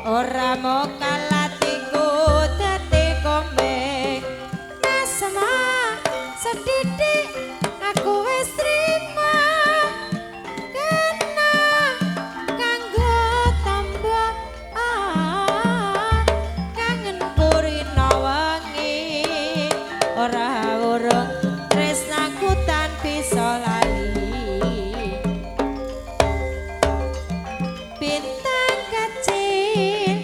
ora mau kalatiku dadi komeng asma sedidik aku wis trima kena kanggo tambah kangen purina wengi ora urung tresnaku tan bisa lali bintang kecil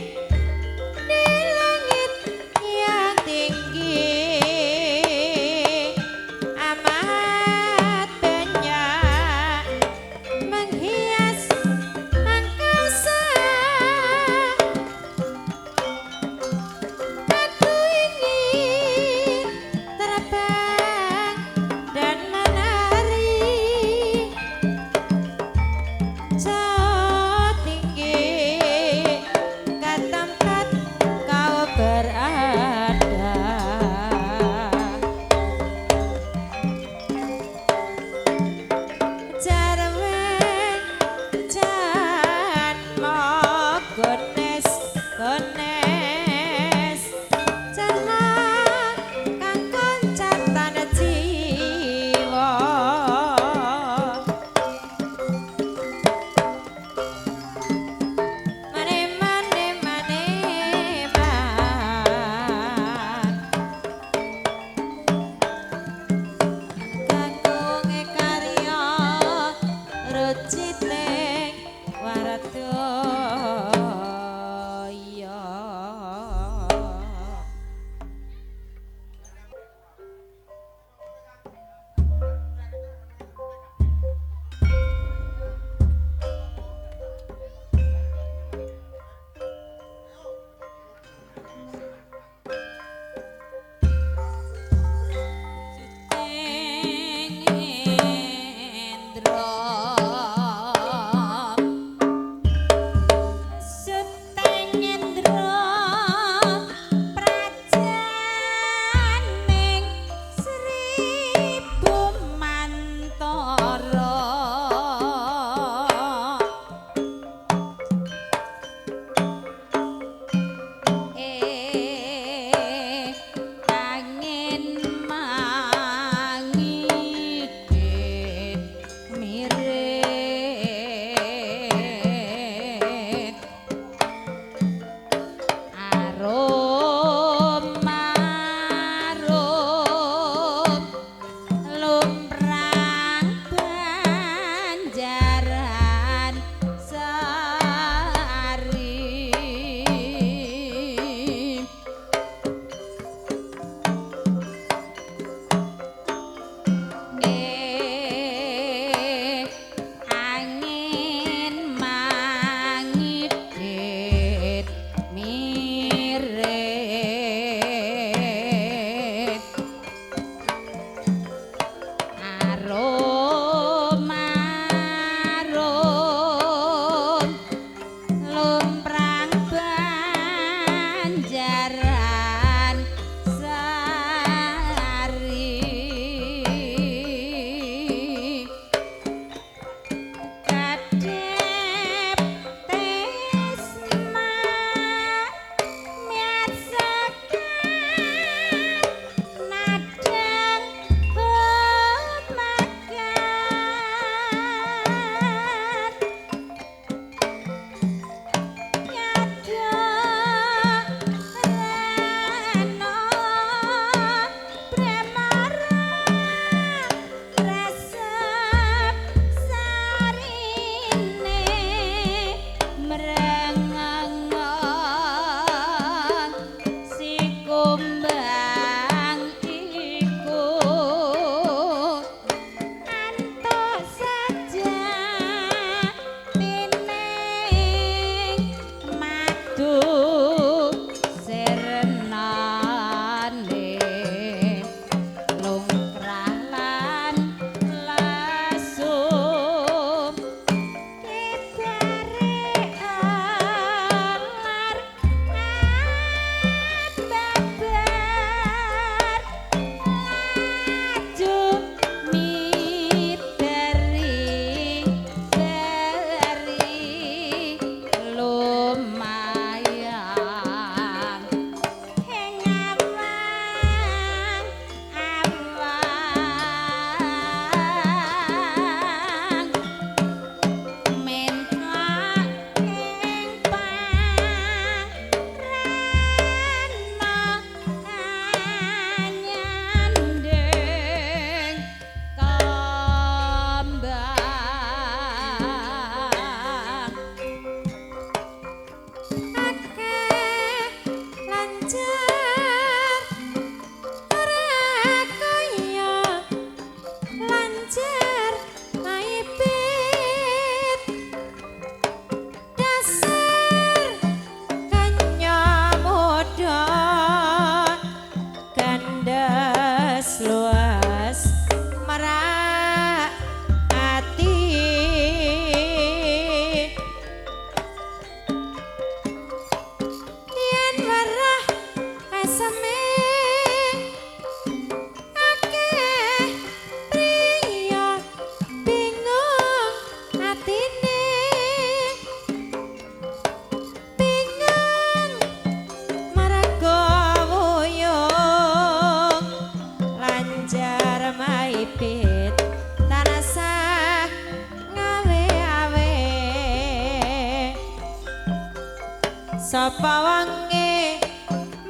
sapa wangi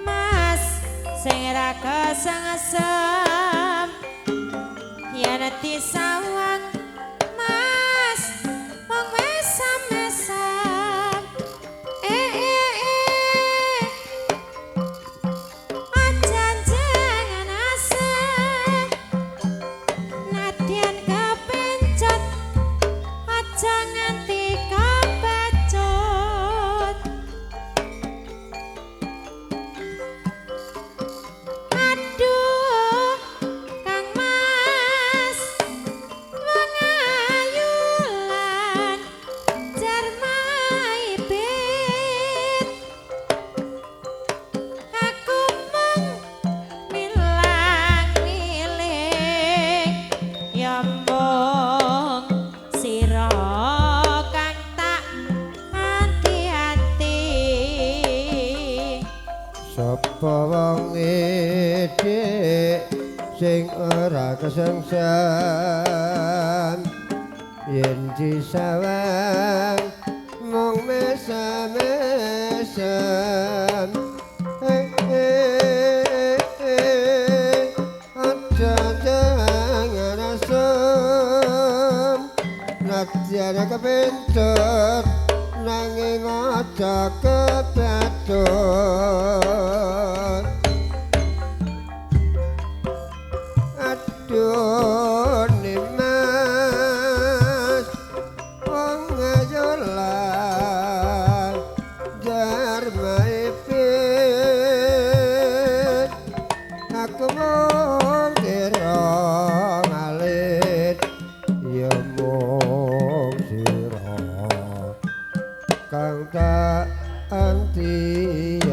mas sing ra kesengsem yen disawang mas wong mesam-mesam aja jangan asem nadyan kepencet aja nganti kepecut aduh Kang Mas wong ayu lan jar maibit aku mung milang-miling ya mung sira kang tak hati-hati sapa wong dik sing ora kesengsem yen disawang mung mesem-mesem aja jangan asem nadyan kepencet nanging aja kepedhot aduh nimas wong ayu lan jar maipit aku mung kira ngalit ya mung sira kang tak anti-anti.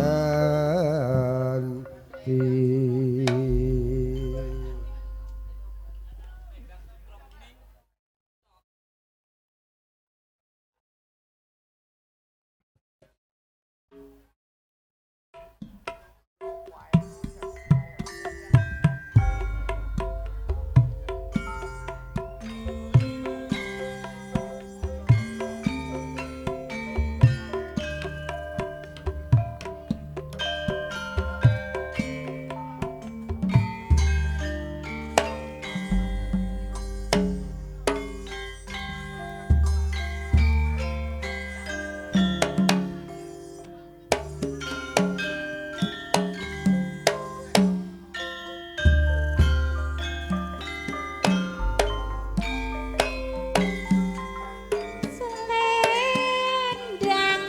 Selendang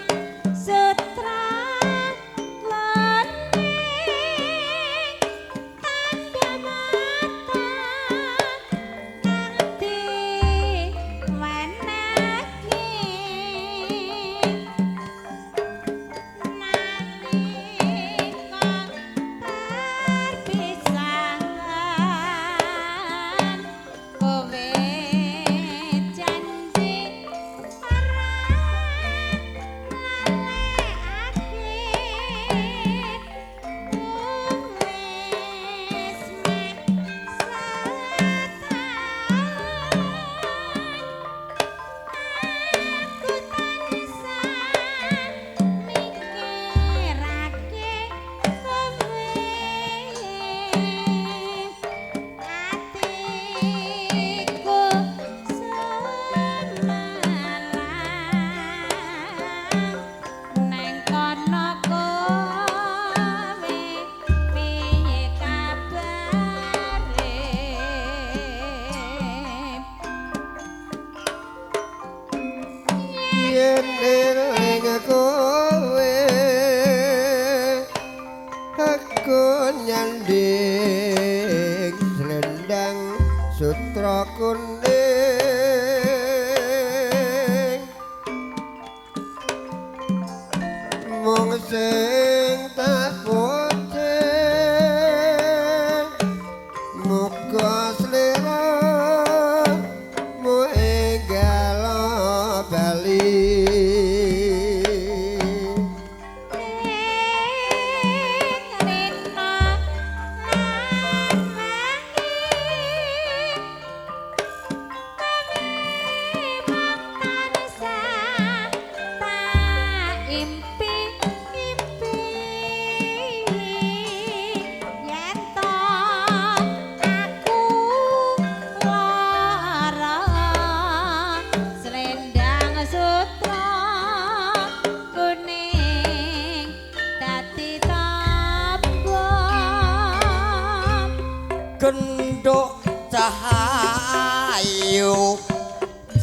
sutra klening tanda mata nganti weneki nalika perpisahan kowe janji neng kono kowe piye kabare Yen eling kowe aku nyanding selendang sutra kuning mung sing tak putih muga sliramu enggal bali rina impi nduk cahayu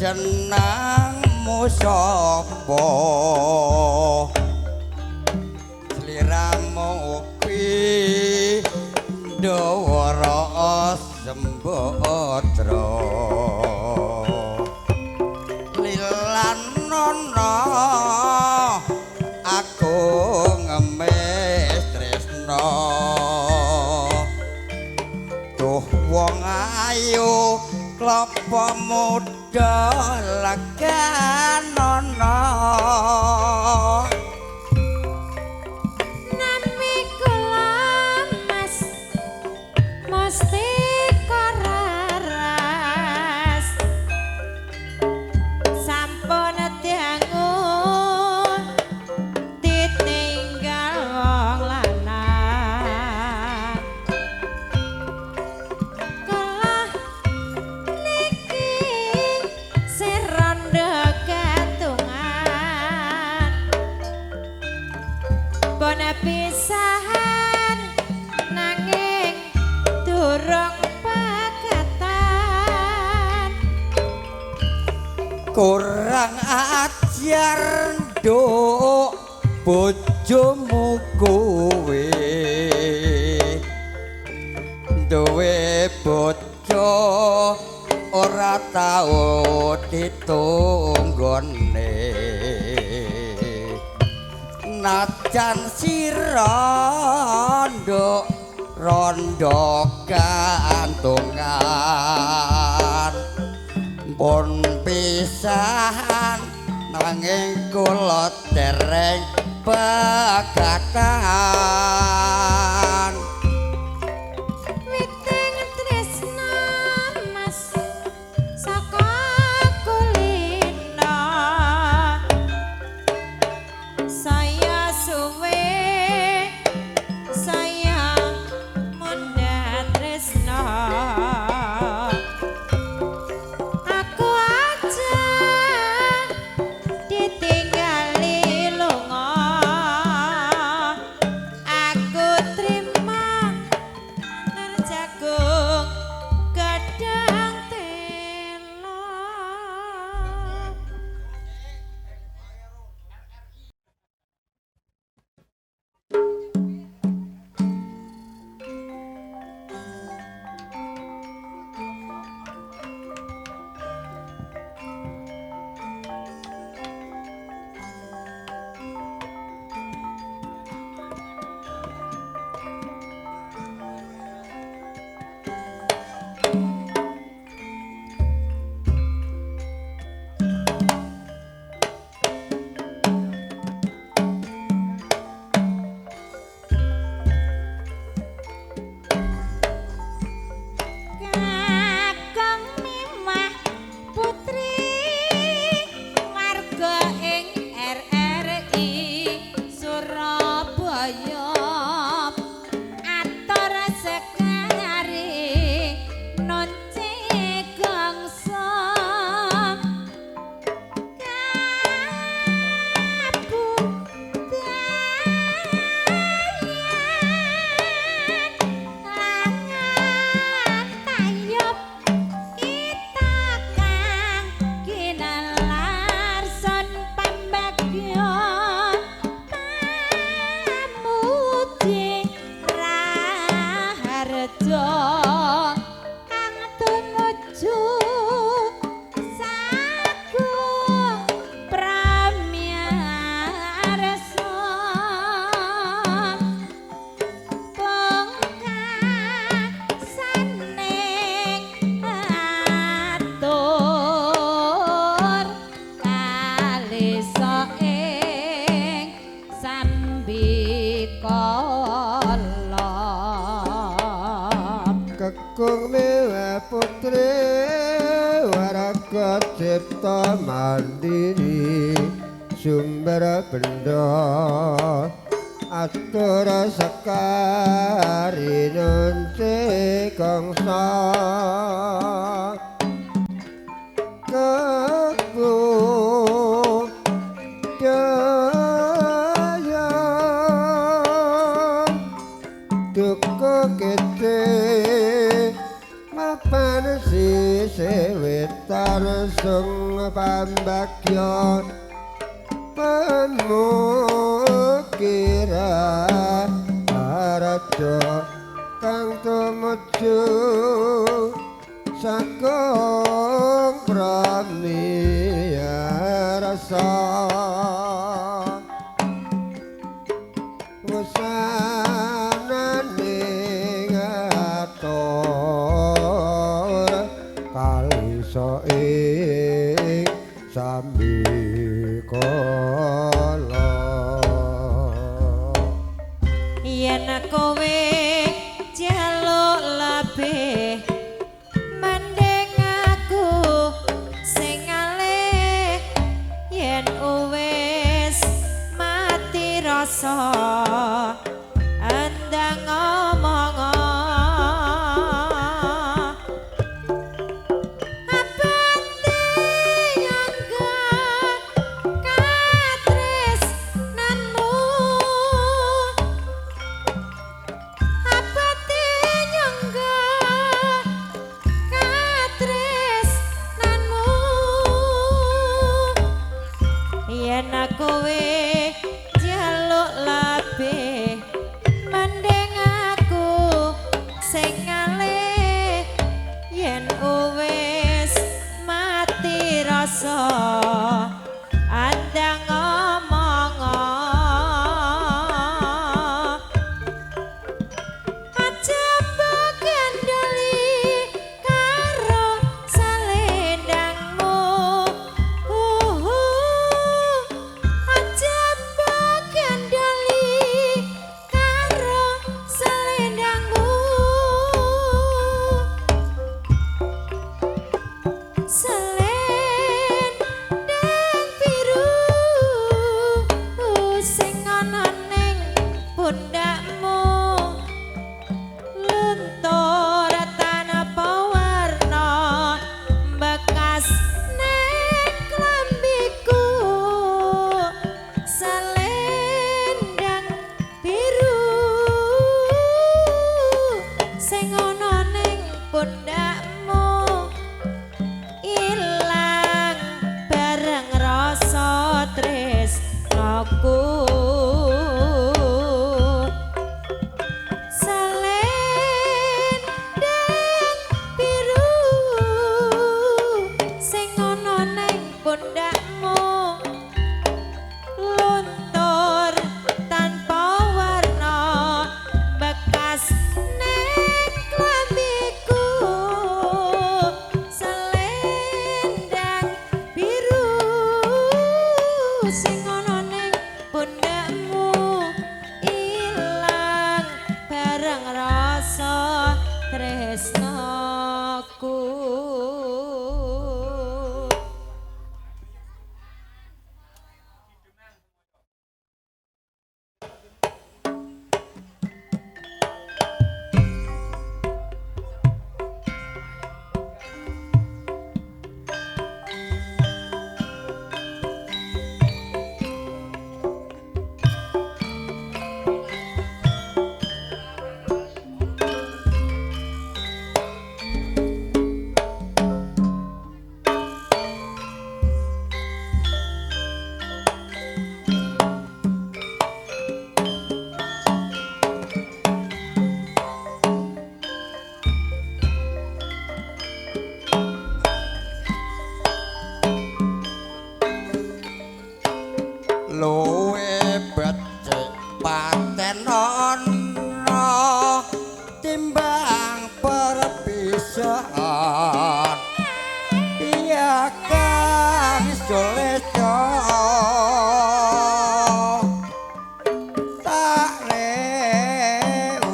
jenengmu sapa sliramu kuwi Ndawara Sembadra lilanana aku ngemis tresna tuh wong ayu klapa muda laganana nami kula mas mesti kararas sampun diangun ditinggal wong lanang kalah niki serondo katungan bona pisahan nanging durung pegatan kurang ajar nduk bojomu kowe duwe bojo ora tau ditunggone najan sira nduk rondo kantungan pun pisahan nanging kula dereng pegatan witing tresna mas saka kulina saya suwe saya mundhat tresna aku aja ditinggali lunga aku terima nerjagung gadang telo kakang mimah putri warga ing RRI Surabaya atur sekari nonce gangsa langan tayub itakang kinalarson pambagyan pamuji raharja kang tumuju sagung pramyarsa pungkasaning atur kalisa ing sambikala Kakung Mewa Putri Waraga Cipta Mandiri Sumber Benda Atur Sekari Nunci Kongsa Kakung Jaya Duka Kete sung pambagya pamukira araja kang tumuju saking pramiyarsa wusanane ngatur kalisa ing sambikala yen kowe jaluk labeh mending aku sing ngalih yen wis mati rasa andang ngomong yen kowe jaluk labeh mending aku sing ngalih yen wis mati rasa andang ngomong aja kendali karo salendangmu aja kendali karo salendangmu selendang biru sing ana ning pundakmu luntur tanpa warna bekas ning klambiku selendang biru sing ana ning pundakmu ilang bareng rasa tresnaku selendang biru sing ana ning pundakmu luntur tanpa warna bekas ning klambiku selendang biru sing ana ning pundakmu ilang bareng rasa tresnaku. luwe becik paten ana timbang perpisahan iya kang soleco tak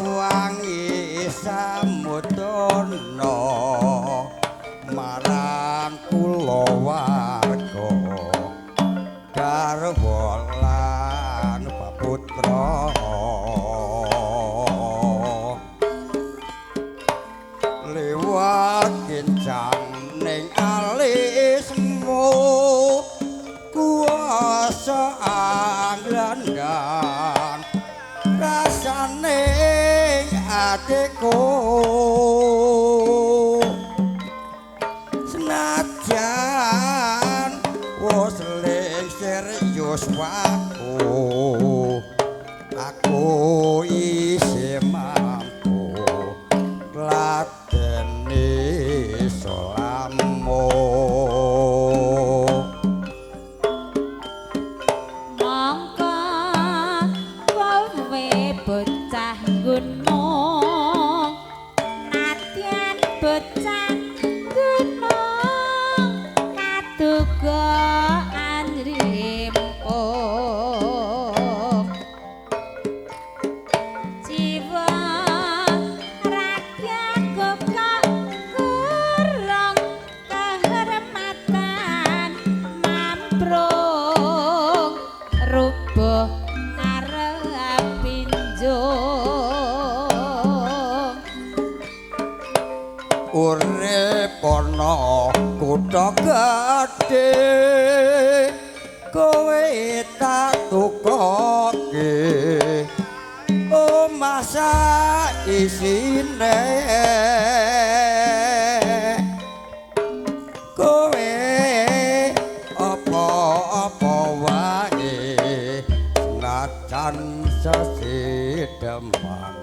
wangi samudana marang kula warga garwa lan paputra liwat kencang ning alismu kuasa anglandang rasane atiku senajan yuswaku aku isih mampu gladeni solamu mongko kowe bocah gunung nadyan bocah gunung kaduga anrimpung jiwa raga kok kurang kehormatan mamprung rubuh ngarep pinjung urip ana kutha gedhe kowe tak tukoke omah sak isine kowe apa-apa wae senajan sesidemang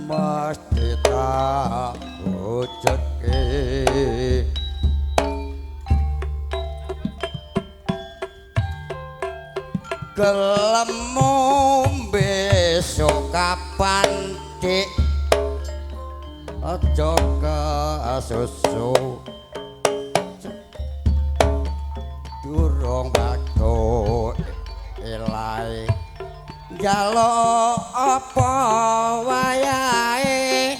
mesti tak wujudke gelem besok kapan dik aja kasusu durung waktu elai jalo apa wayahe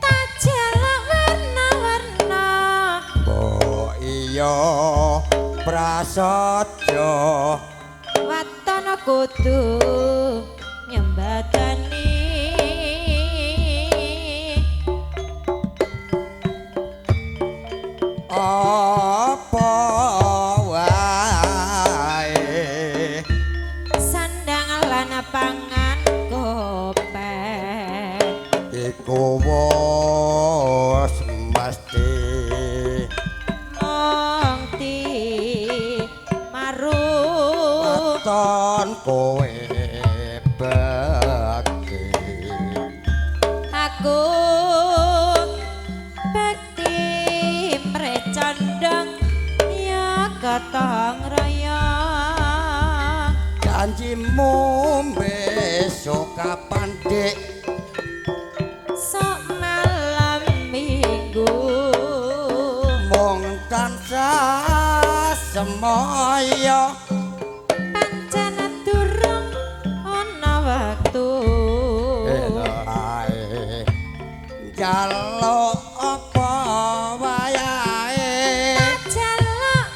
tak jalak warna-warna mbok iya prasaja watana kudu nyembadani apa wae sandang lan pangan kopek iku wis mesti mongti maru ton kowe bakti aku bekti mrecandang ya katang raya janjimu besok kapan dik sok malam minggu mung tansah semoyo pancen durung ana waktu elae jaluk apa wayahe jaluk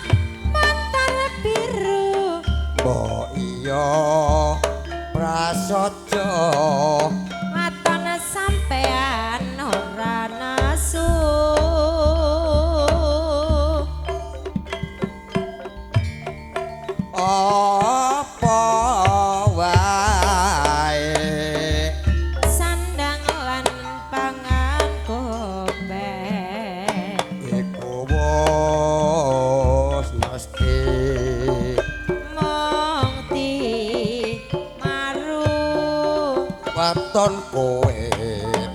motor biru mbok iya prasaja waton sampean ora nasu apa wae sandang lan pangan kopek iku wis mesti mongti maru waton kowe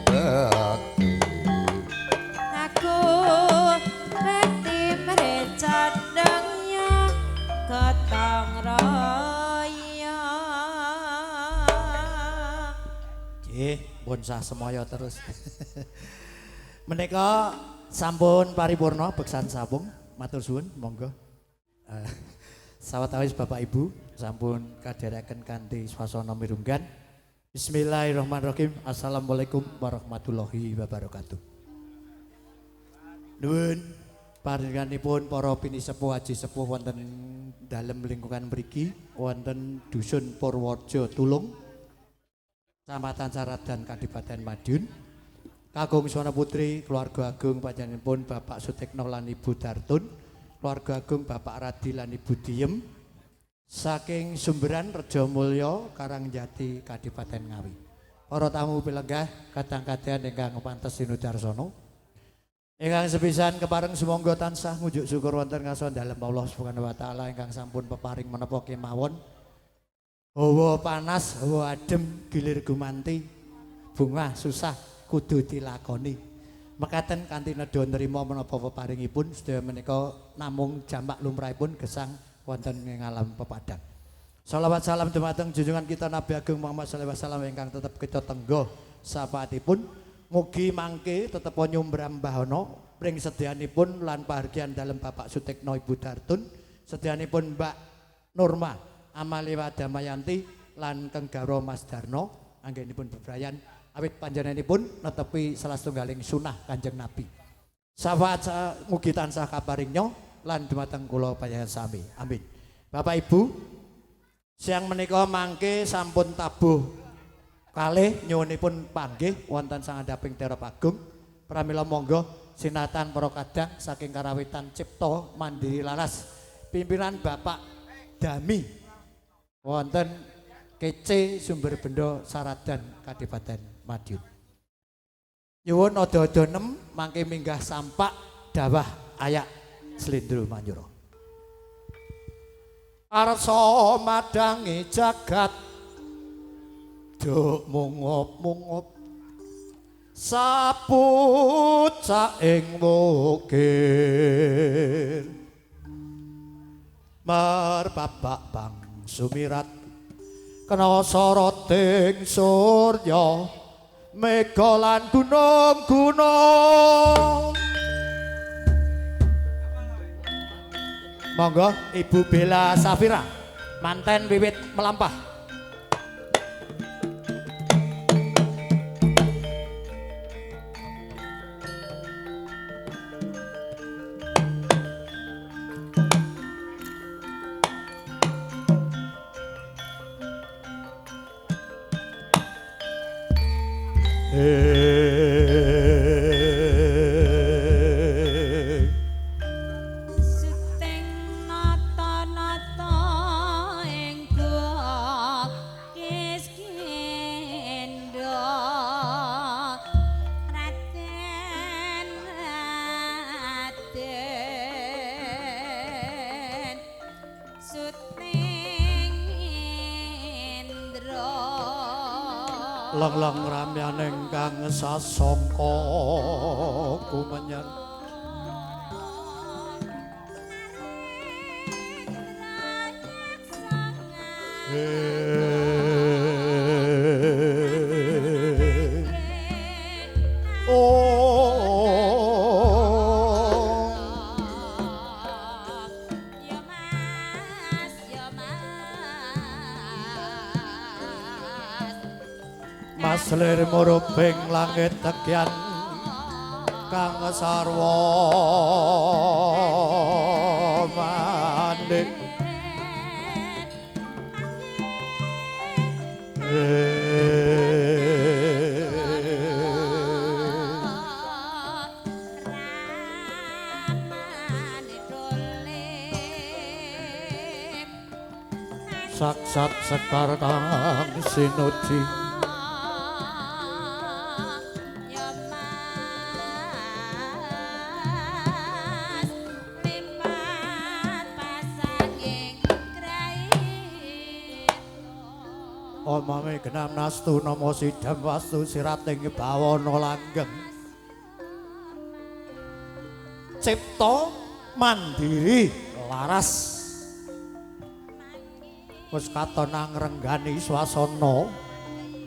bekti aku bekti mrecandangnya ketang raya Nggih, pun sah semoyo terus. Menika sampun paripurna beksan sabung, matur suwun, monggo. Sawetawis Bapak Ibu sampun kadherekaken kanthi swasana mirunggan. Bismillahirrahmanirrahim. Assalamualaikum warahmatullahi wabarakatuh. Nuwun paringanipun para pinisepuh haji sepuh wonten dalem lingkungan mriki wonten dusun Purworejo Tulung Kecamatan Caradan Kadipaten Madiun. Kagum Swana Putri, keluarga agung panjenenganipun Bapak Sutekno lan Ibu Dartun, keluarga agung Bapak Radi lan Ibu Diem, saking Sumberan Rejomulyo Karangjati Kadipaten Ngawi. Para tamu pilenggah kadang-kadang ingkang pantes sinudarsono. Ingkang sepisan kepareng sumangga tansah ngujuk syukur wonten ngaso dalem Allah Subhanahu wa taala ingkang sampun peparing menapa kemawon. Hawa panas, hawa adem, gilir gumanti, bunga susah kudu dilakoni. Mekaten kanthi nedha nrima menapa peparingipun sedaya menika namung jamak lumrahipun gesang wonten ing alam pepadang. Shalawat salam dumateng junjungan kita Nabi Ageng Muhammad sallallahu alaihi wasallam ingkang tetep kita tenggo sapaatipun. Mugi mangke tetep nyumbrambahana pring sedyanipun lan pahargyan dalem Bapak Sutekno Ibu Dartun, sedyanipun Mbak Nurma Amaliwa Damayanti lan Keng Garo Mas Darno anggenipun bebrayan awit panjenenganipun netepi salah setunggaling sunah Kanjeng Nabi. Syafaat mugi tansah kaparingnya lan dumateng kula panjenengan sami. Amin. Bapak Ibu, siang menika mangke sampun tabuh kalih nyuwunipun panggih wonten sangandhaping terop agung pramila monggo sinatan para kadang saking karawitan cipta mandiri laras pimpinan Bapak Dami wonten kece sumber benda Saradan Kadipaten Madiun. Nyuwun ada-ada nem mangke minggah sampak dawah ayak Slendro Manyura. Arsa madangi jagat duk mungop-mungop sapucak ing wukir merpabak bang sumirat kena soroting surya mega lan gunung-gunung. Monggo Ibu Bella Safira manten wiwit melampah. Suteng nata-nata ing gua kiskendha Raden Suteng Indra Lang-lang ramyaning kang sasangka kumenyan Maslir muruping langit tegyan kang sarwa mandhik saksat sekar kang sinuci omame genam nastu namo sidam wastu sirating bawana langgeng cipta mandiri laras wis katon ngrenggani swasana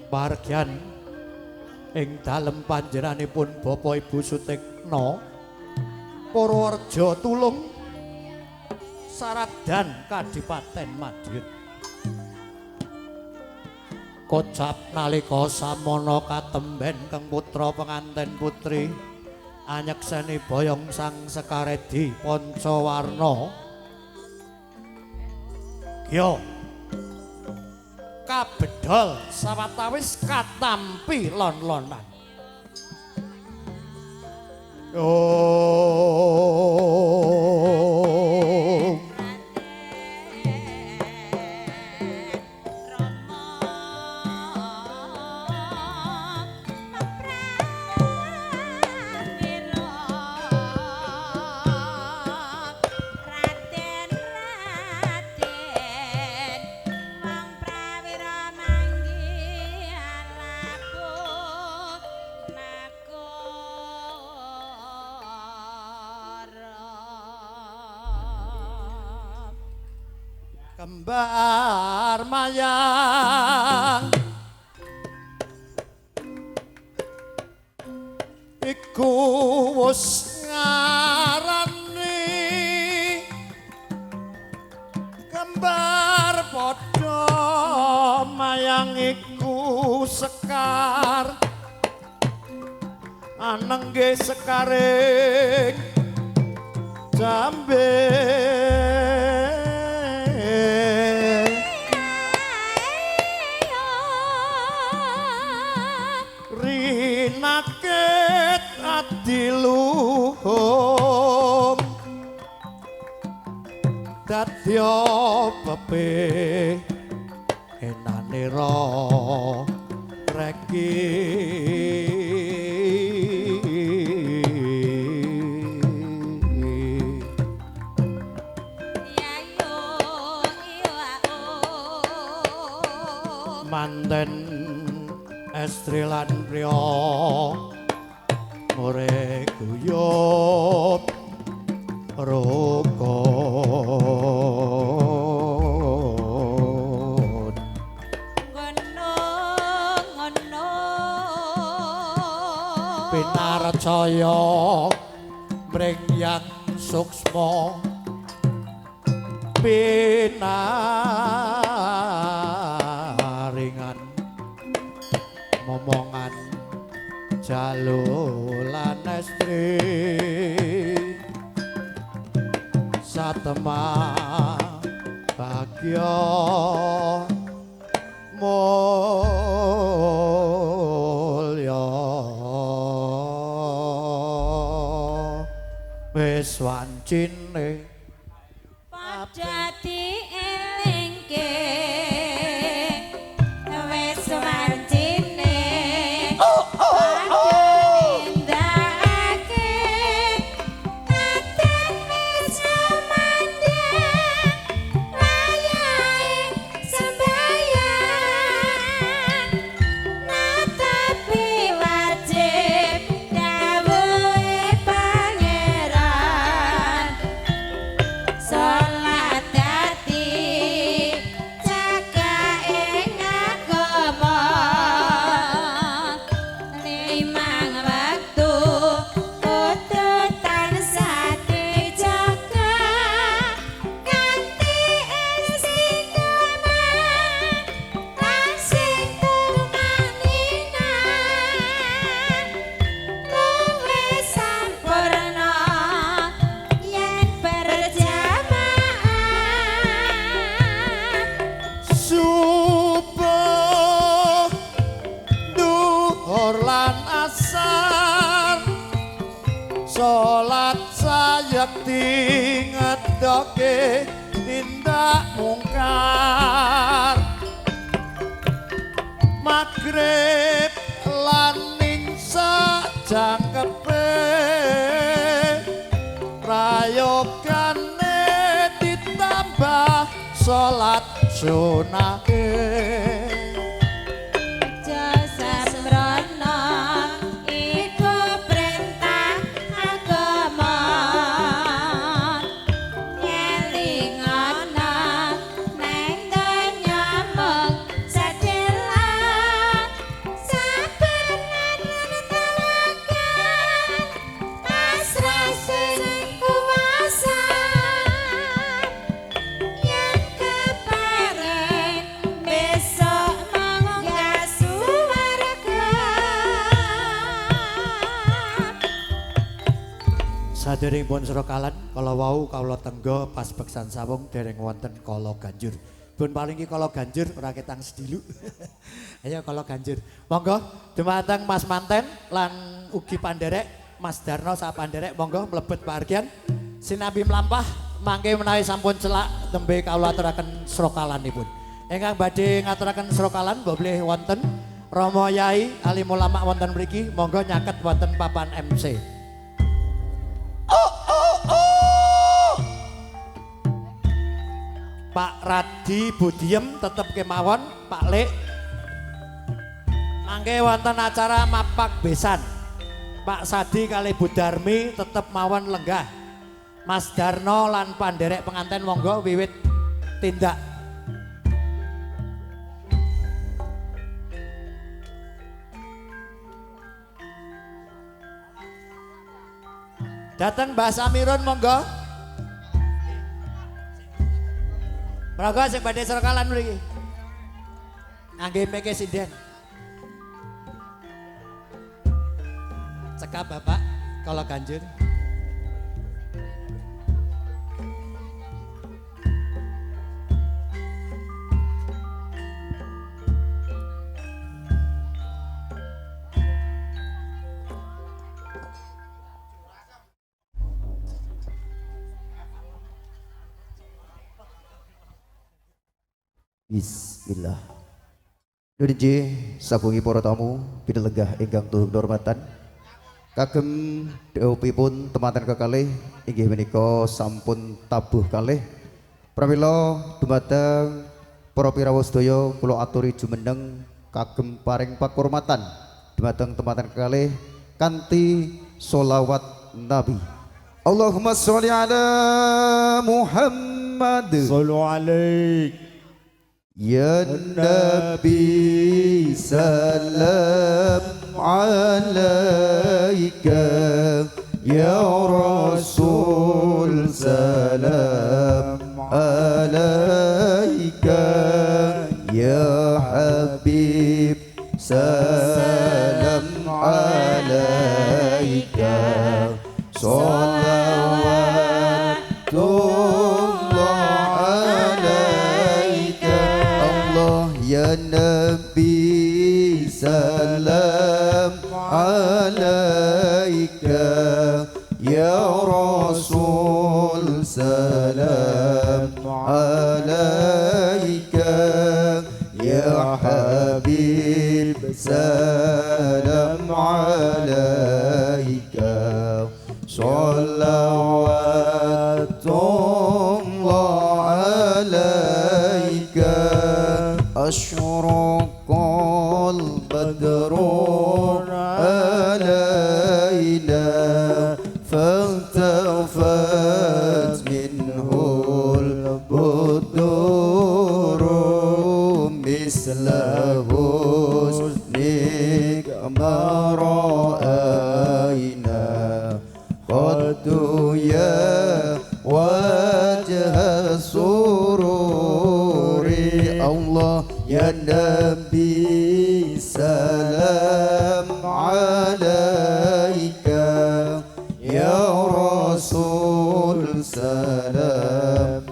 pahargyan ing dalem panjenenganipun Bapak Ibu Sutekno Purworejo Tulung Saradan Kadipaten Madiun. Kocap nalika samana katemben keng putra penganten putri anyekseni boyong sang Sekaredi Pancawarna Gya kabedol sawatawis katampi lon-lonan. kembar mayang iku wis ngarani kembar padha mayang iku sekar anengge sekaring jambe rinaket adiluhung dadya pepe enanira reki manten estri lan priya ore guyub rukun ngono pinarcaya mring yang suksma pinaringan momongan jalulan estri satema bagya mulya wis wancine padha dielingke wis wancine padha nindakake atan wis mandang wayahe sembahyang natapi wajib dawuhe pangeran salat dadi cakaing agama limang waktu kudu tansah dijaga kanthi istiqomah lan sing turmaninan luwih sampurna yen berjamaah subuh duhur lan asar salat sayekti ngedoke tindak mungkar magrib lan ningsa jangkepe prayogane ditambah salat sunake Jasambrono iku perintah agama ngelingana neng donya mung sadelan saben tawakal pasrah sing kuwasa yen kepareng besok munggah swarga Saderengipun srakalan kala wau kawula tengga pas beksan sawung dereng wonten kala ganjur. Pun paringi kala ganjur ora ketang sedilu. Ayo kala ganjur. Monggo dumateng Mas Manten lan ugi panderek Mas Darno sak panderek monggo mlebet pahargyan sinambi mlampah mangke menawi sampun celak tembe kawula aturaken srakalanipun. Ingkang badhe ngaturaken srakalan boleh wonten Rama Yai alim ulama wonten mriki monggo nyaket wonten papan MC. Pak Radi Budiem tetep kemawon, Pak Lek. Mangke wonten acara mapak besan. Pak Sadi kali Budarmi tetep mawon lenggah. Mas Darno lan panderek penganten monggo wiwit tindak Datang Mbah Samirun monggo. Monggo sing badhe serkalan mriki. Angge meke sinden. Cekap Bapak kalau ganjur. Bismillah. Nunji sakungi para tamu pidelenggah ingkang turut hormatan. Kagem dawuhipun temanten kekalih inggih menika sampun tabuh kalih. Pramila dumateng para pirawa sedaya kula aturi jumeneng kagem paring pakurmatan dumateng temanten kekalih kanthi sholawat Nabi. Allahumma sholli ala Muhammad. Sallu alaik. Ya Nabi salam alaika, Ya Rasul salam alaika, Ya Habib salam alaika, Ya Nabi salam alaika, Ya Rasul salam alaika, Ya Habib salam alaika, salawatullah alaika. أشرق البدر علينا فالتفت منه البدور مثل حسنك ما رأينا قد يا وجه السرور الله Ya Nabi salam alaika, Ya Rasul salam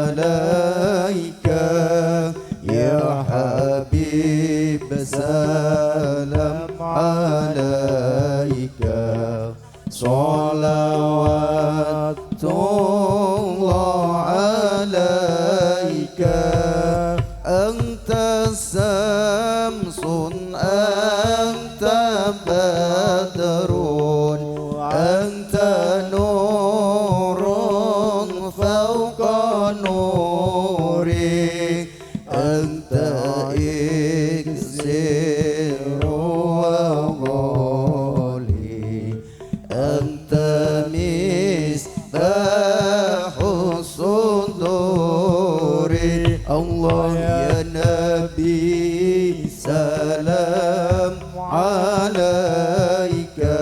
alaika, Ya Habib salam alaika, salawatullah alaika. Anta samsun, anta badrun, anta nurun fawqa nuri, anta iksiru wa ghali, anta misbahu suduri. Allah ya Nabi salam alaika,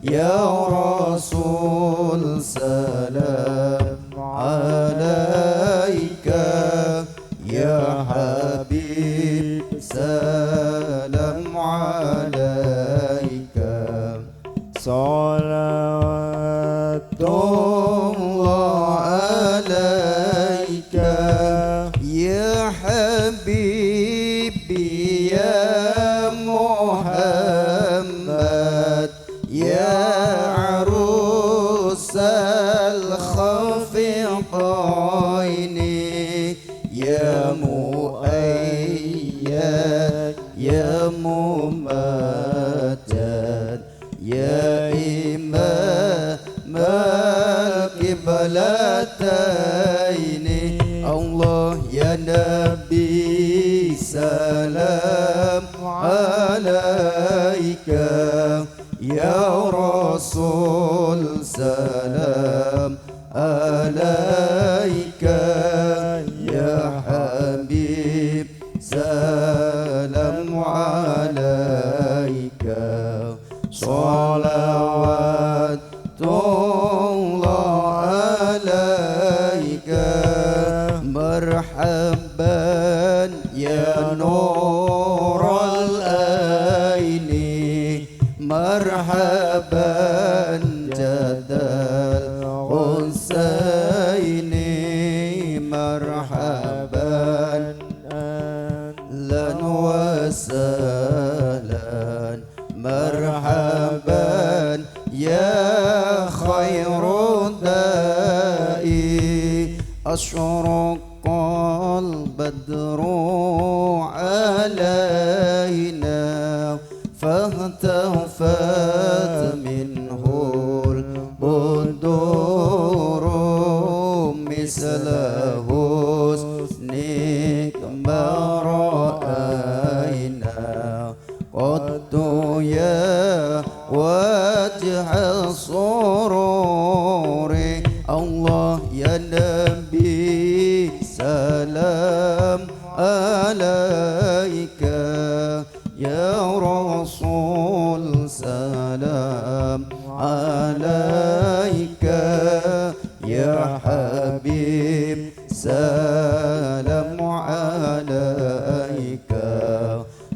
Ya Rasul salam alaika, Ya Habib salam alaika, salawatullah alaika. Ya Habibi ya Muhammad, Ya Arusal Khafiqaini, Ya Mu'ayyad Ya Mumaddad, Ya Imam al-Qiblataini. Allah ya Nabi salam alaika, Ya Rasul salam alaika, Ya Habib salam alaika. وسهلا مرحبا يا خير دائي أشرق البدر علينا فاهتفت منه البدور مثل حسنك ما رأينا قد يا وجه السرور الله يا نبي سلام عليك يا رسول سلام عليك يا حبيب سلام عليك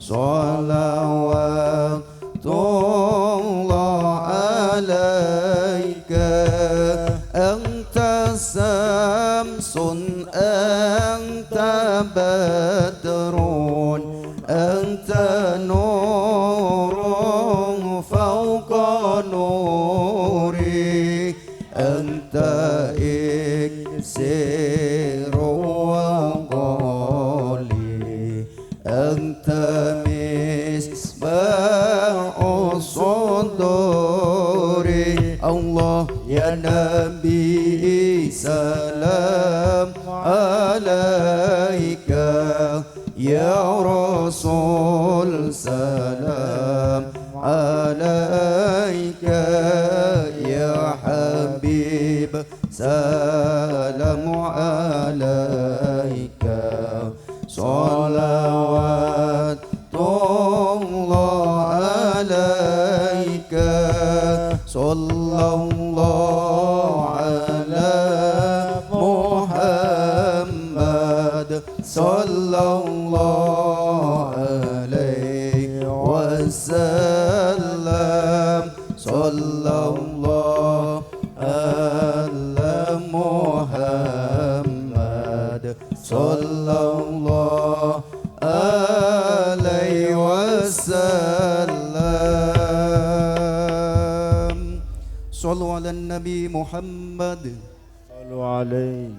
صلوات الله عليك أنت شمس أنت بدر أنت نور فوق نوري أنت إكسير وقولي أنت مصباح الصدور الله يا نبي سلام عليك يا رسول سلام عليك يا حبيب سلام عليك صلوات الله عليك صلى الله على محمد صلى الله عليه وسلم صلى الله على محمد صلى الله عليه وسلم صلوا على النبي محمد Sallu alaihi.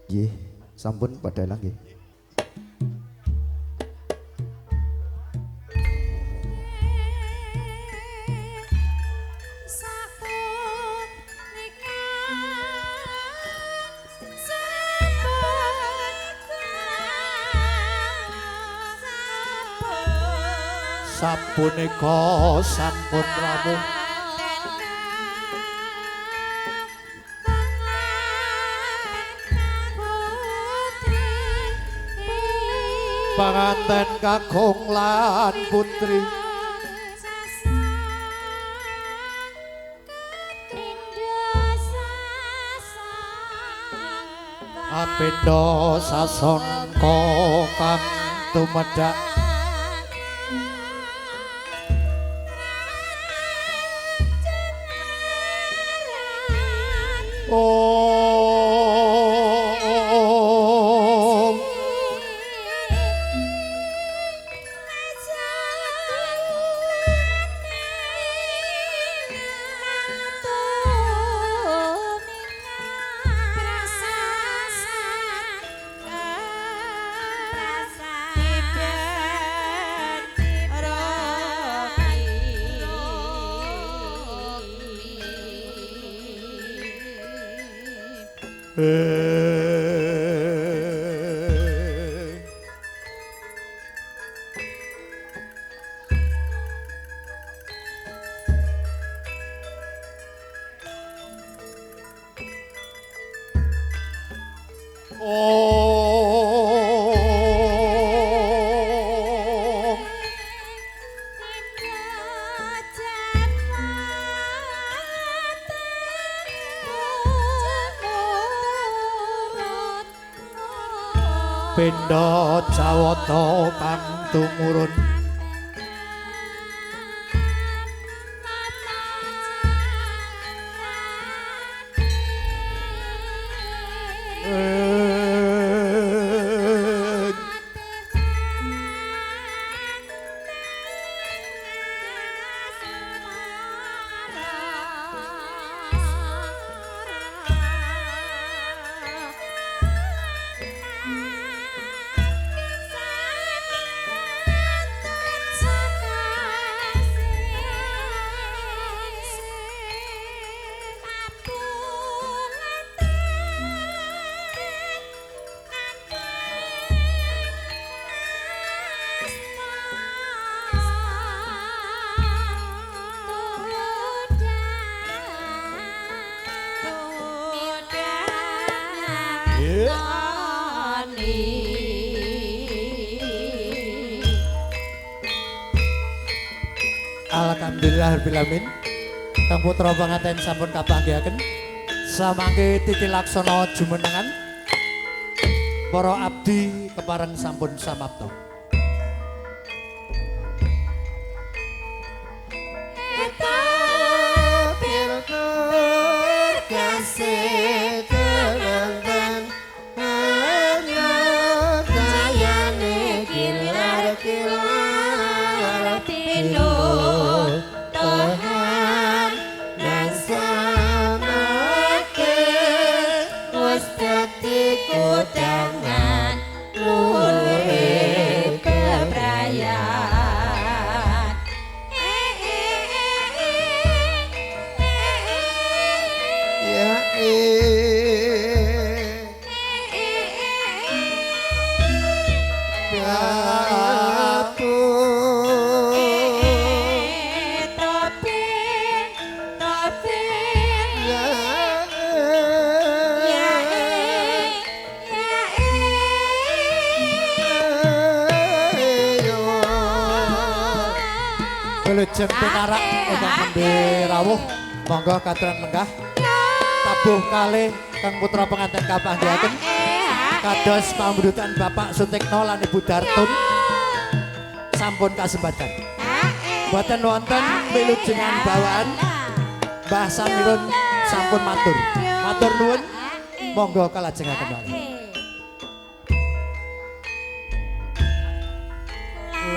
Nggih, sampun padalang nggih. Sapunika sampun rawuh panganten kakung lan putri apendo sasongko kang tumedhak pindha jawata kang tumurun Alhamdulillah bilamin. Kang putra panganten sampun kapanggihaken. Samangke titi laksana jumenengan. Para abdi kepareng sampun samapta. Kasih kelantan hanya jayane kilar-kilar pinuh Tuhan dan samake wis dadi kudangan luhur kebrayan Ya Wilujeng pinarak ingkang nembe rawuh monggo katran lenggah tabuh kalih Kang putra pengantin kapanggihaken kados pambudutan Bapak Sutikno lan Ibu Dartun sampun kasembatan boten wonten wilujengan bawaan Mbah Samirun sampun matur nuwun monggo kalajengaken malih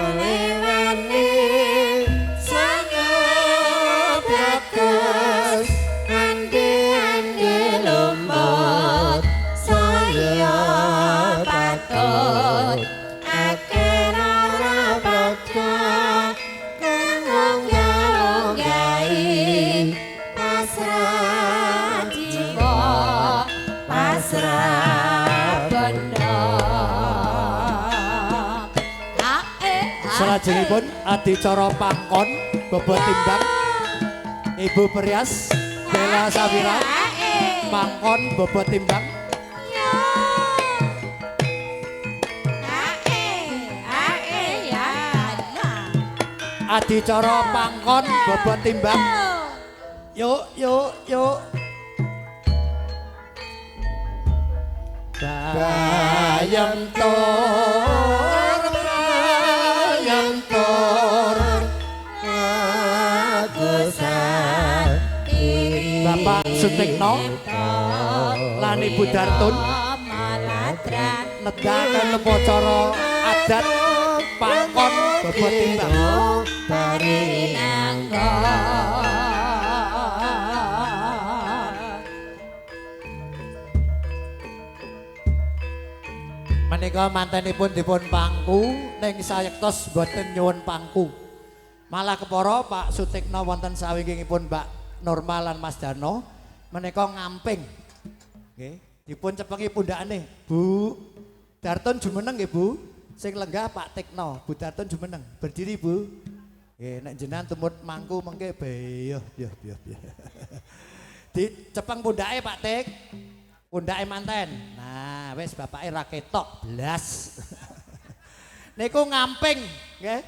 lelewani sanyo bagus andi lumut saya patut akhir ora baca kanggo-gai pasrah jiwa pasrah benda salajengipun adicara pangkon bobot timbang Ibu Perias Bella Safira pangkon bobot timbang adicara pangkon bobot timbang yuk bayam tor Bapak Sutikno lan Ibu Dartun nedahaken upacara adat pangkon bobot timbang menika mantenipun dipun pangku ning sayektos boten nyuwun pangku malah kepara Pak Sutikno wonten sawingkingipun Mbak Norma lan Mas Darno menika ngamping nggih dipun cepengi pundhakane Bu Dartun jumeneng nggih Bu sing lenggah Pak Tikno Bu Dartun jumeneng berdiri Bu nggih nek jenengan tumut mangku mengke beyoh dicepeng pundhake Pak Tik pundhake manten nah wis bapake ra ketok blas niku ngamping nggih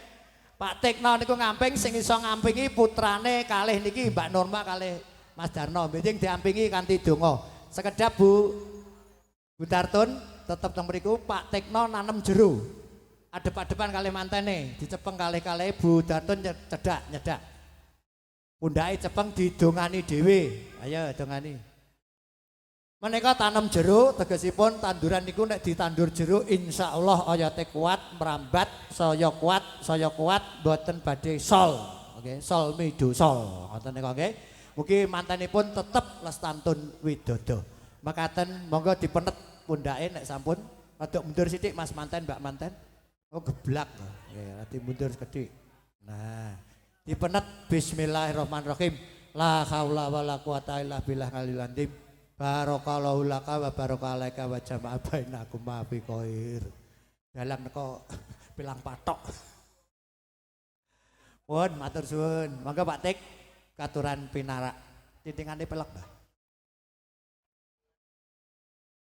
Pak Tikno niku ngamping sing iso ngampingi putrane kalih niki Mbak Norma kalih Mas Darno benjing diampingi kanthi donga. Sekedap Bu Dartun tetep teng mriku Pak Tikno nanem jero. Adep-adepan kalih mantene dicepeng kalih-kalih Bu Dartun nyedak. Pundhake cepeng didongani dhewe. Ayo dongani. Menika tanem jero tegesipun tanduran niku nek ditandur jero insyaallah oyate kuat merambat saya kuat mboten badhe sol nggih sol mido sol ngoten nika nggih mugi mantanipun tetep lestantun widodo makaten monggo dipenet pundhake nek sampun rada mundur sithik Mas manten Mbak manten oh geblak nggih ati mundur sekedhik nah dipenet bismillahirrahmanirrahim la haula wala quwata illa billah ngalil azim Barokallahu laka wa barokalaika wa jama'a bainakum ma fi khair. Dalam neko pilang patok. Pun matur suwun. Monggo Pak Tik katuran pinarak. Titingane pelek, Mbah.